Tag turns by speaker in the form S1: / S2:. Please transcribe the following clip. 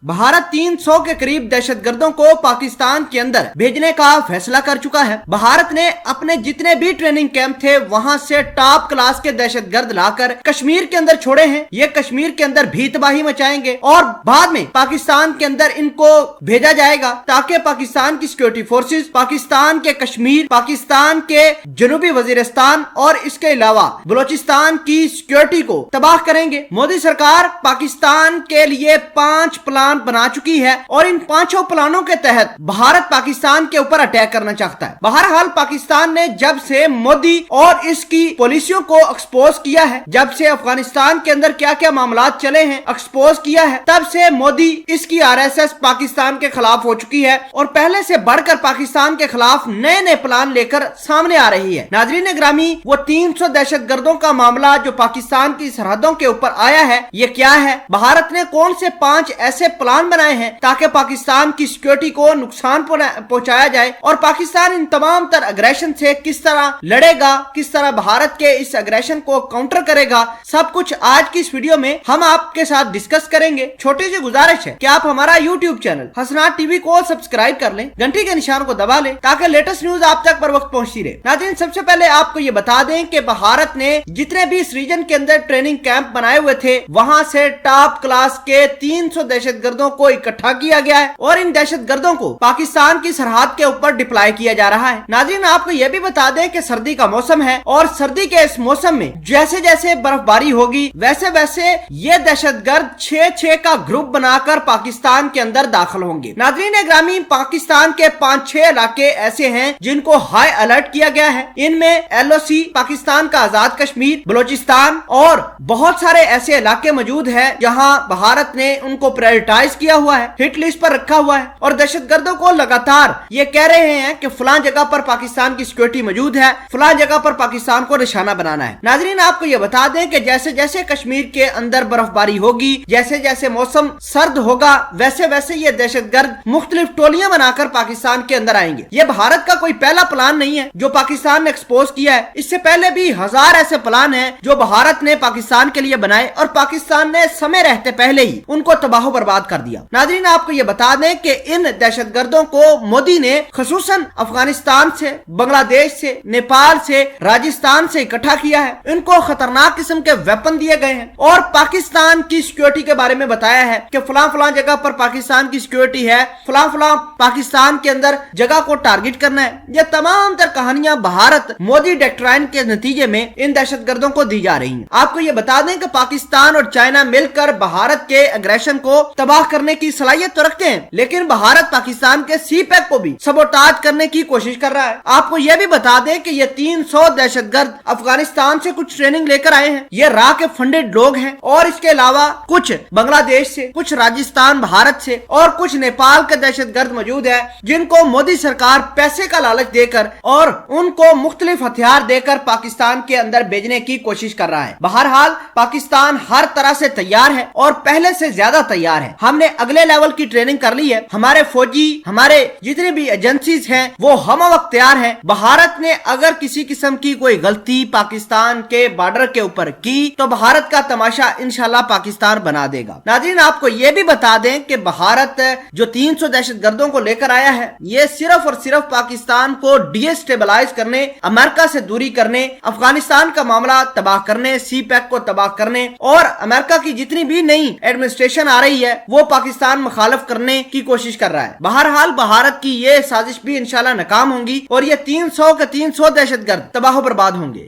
S1: भारत 300 के करीब दहशतगर्दों को पाकिस्तान के अंदर भेजने का फैसला कर चुका है। भारत ने अपने जितने भी ट्रेनिंग कैंप थे वहां से टॉप क्लास के दहशतगर्द लाकर कश्मीर के अंदर छोड़े हैं। ये कश्मीर के अंदर भी तबाही मचाएंगे और बाद में पाकिस्तान के अंदर इनको भेजा जाएगा ताकि पाकिस्तान की सिक्योरिटी फोर्सेस पाकिस्तान के कश्मीर, पाकिस्तान के जनूबी वजीरिस्तान और इसके अलावा बलोचिस्तान की सिक्योरिटी को तबाह करेंगे। मोदी सरकार पाकिस्तान के लिए 5 प्लान बना चुकी है और इन 5 प्लानों के तहत भारत पाकिस्तान के ऊपर अटैक करना चाहता है। बहरहाल पाकिस्तान ने जब से मोदी और इसकी पॉलिसियों को एक्सपोज किया है, जब से अफगानिस्तान के अंदर क्या क्या मामलात चले हैं एक्सपोज किया है, तब से मोदी इसकी आरएसएस पाकिस्तान के खिलाफ हो चुकी है और पहले से बढ़कर पाकिस्तान के खिलाफ नए नए प्लान लेकर सामने आ रही है। नाजरीन ग्रामी, वो 300 दहशतगर्दों का मामला जो पाकिस्तान की सरहदों के ऊपर आया है, ये क्या है? भारत ने कौन से 5 ऐसे प्लान बनाए हैं ताकि पाकिस्तान की सिक्योरिटी को नुकसान पहुंचाया जाए और पाकिस्तान इन तमाम तर अग्रेशन से किस तरह लड़ेगा, किस तरह भारत के इस अग्रेशन को काउंटर करेगा, सब कुछ आज की इस वीडियो में हम आपके साथ डिस्कस करेंगे। छोटी सी गुजारिश है कि आप हमारा यूट्यूब चैनल हसनात टीवी को सब्सक्राइब कर लें, घंटी के निशान को दबा लें ताकि लेटेस्ट न्यूज आप तक पर वक्त पहुंचती रहे। नाज़रीन, सबसे पहले आपको ये बता दें कि भारत ने जितने भी इस रीजन के अंदर ट्रेनिंग कैंप बनाए हुए थे वहां से टॉप क्लास के 300 दहशतगर्दों को इकट्ठा किया गया है और इन दहशतगर्दों को पाकिस्तान की सरहद के ऊपर डिप्लॉय किया जा रहा है। नाज़रीन, आपको यह भी बता दें कि सर्दी का मौसम है और सर्दी के इस मौसम में जैसे जैसे बर्फबारी होगी वैसे वैसे ये दहशतगर्द 6-6 का ग्रुप बनाकर पाकिस्तान के अंदर दाखिल होंगे। नाज़रीन ग्रामीण, पाकिस्तान के 5-6 इलाके ऐसे हैं जिनको हाई अलर्ट किया गया है। इनमें LOC, पाकिस्तान का आजाद कश्मीर, बलोचिस्तान और बहुत सारे ऐसे इलाके मौजूद है जहां भारत ने उनको प्रायोरिटाइज किया हुआ है, हिट लिस्ट पर रखा हुआ है और दहशतगर्दों को लगातार ये कह रहे हैं कि फलां जगह पर पाकिस्तान की सिक्योरिटी मौजूद है, फलां जगह पर पाकिस्तान को निशाना बनाना है। नाजरीन, आपको ये बता दें कि जैसे जैसे कश्मीर के अंदर बर्फबारी होगी, जैसे जैसे मौसम सर्द होगा, वैसे वैसे ये दहशतगर्द मुख्तलिफ टोलियां बनाकर पाकिस्तान के अंदर आएंगे। ये भारत का कोई पहला प्लान नहीं है जो पाकिस्तान ने एक्सपोज किया है। इससे पहले भी 1000 ऐसे प्लान हैं जो भारत ने पाकिस्तान के लिए बनाए और पाकिस्तान ने समय रहते पहले ही उनको तबाह बर्बाद कर दिया। नाज़रीन, आपको ये बता दें कि इन दहशतगर्दों को मोदी ने खसूसन अफगानिस्तान से, बांग्लादेश से, नेपाल से, राजस्थान से इकट्ठा किया है। इनको खतरनाक किस्म के वेपन दिए गए हैं और पाकिस्तान की सिक्योरिटी के बारे में बताया है कि फलां फलां जगह पर पाकिस्तान की सिक्योरिटी है, फलां फलां पाकिस्तान के अंदर जगह को टारगेट करना है। ये तमाम तर कहानियां भारत मोदी डॉक्ट्राइन के नतीजे में इन दहशतगर्दों को दी जा रही हैं। आपको ये बता दें कि पाकिस्तान और चाइना मिलकर भारत के अग्रेशन को तबाह करने की सलाहियत तो रखते हैं, लेकिन भारत पाकिस्तान के सीपैक को भी सबोटाज करने की कोशिश कर रहा है। आपको यह भी बता दें कि ये 300 दहशतगर्द अफगानिस्तान से कुछ ट्रेनिंग लेकर आए हैं। ये रा के फंडेड लोग हैं और इसके अलावा कुछ बांग्लादेश से, कुछ राजस्थान भारत से और कुछ नेपाल के दहशतगर्द मौजूद है जिनको मोदी सरकार पैसे का लालच देकर और उनको मुख्तलिफ हथियार देकर पाकिस्तान के अंदर भेजने की कोशिश कर रहा है। बहरहाल पाकिस्तान हर तरह से तैयार है और पहले से ज्यादा तैयार है। हमने अगले लेवल की ट्रेनिंग कर ली है। हमारे फौजी, हमारे जितने भी एजेंसीज हैं वो हम वक्त तैयार हैं। भारत ने अगर किसी किस्म की कोई गलती पाकिस्तान के बॉर्डर के ऊपर की तो भारत का तमाशा इंशाल्लाह पाकिस्तान बना देगा। नाज़रीन, आपको ये भी बता दें कि भारत जो 300 दहशतगर्दों को लेकर आया है ये सिर्फ और सिर्फ पाकिस्तान को डिस्टेबलाइज करने, अमेरिका से दूरी करने, अफगानिस्तान का मामला तबाह करने, सीपैक को तबाह करने और अमेरिका की जितनी भी नई एडमिनिस्ट्रेशन आ रही है वो पाकिस्तान मुखालिफ करने की कोशिश कर रहा है। बहरहाल भारत की ये साजिश भी इंशाल्लाह नाकाम होंगी और ये 300 के 300 दहशतगर्द तबाह बर्बाद होंगे।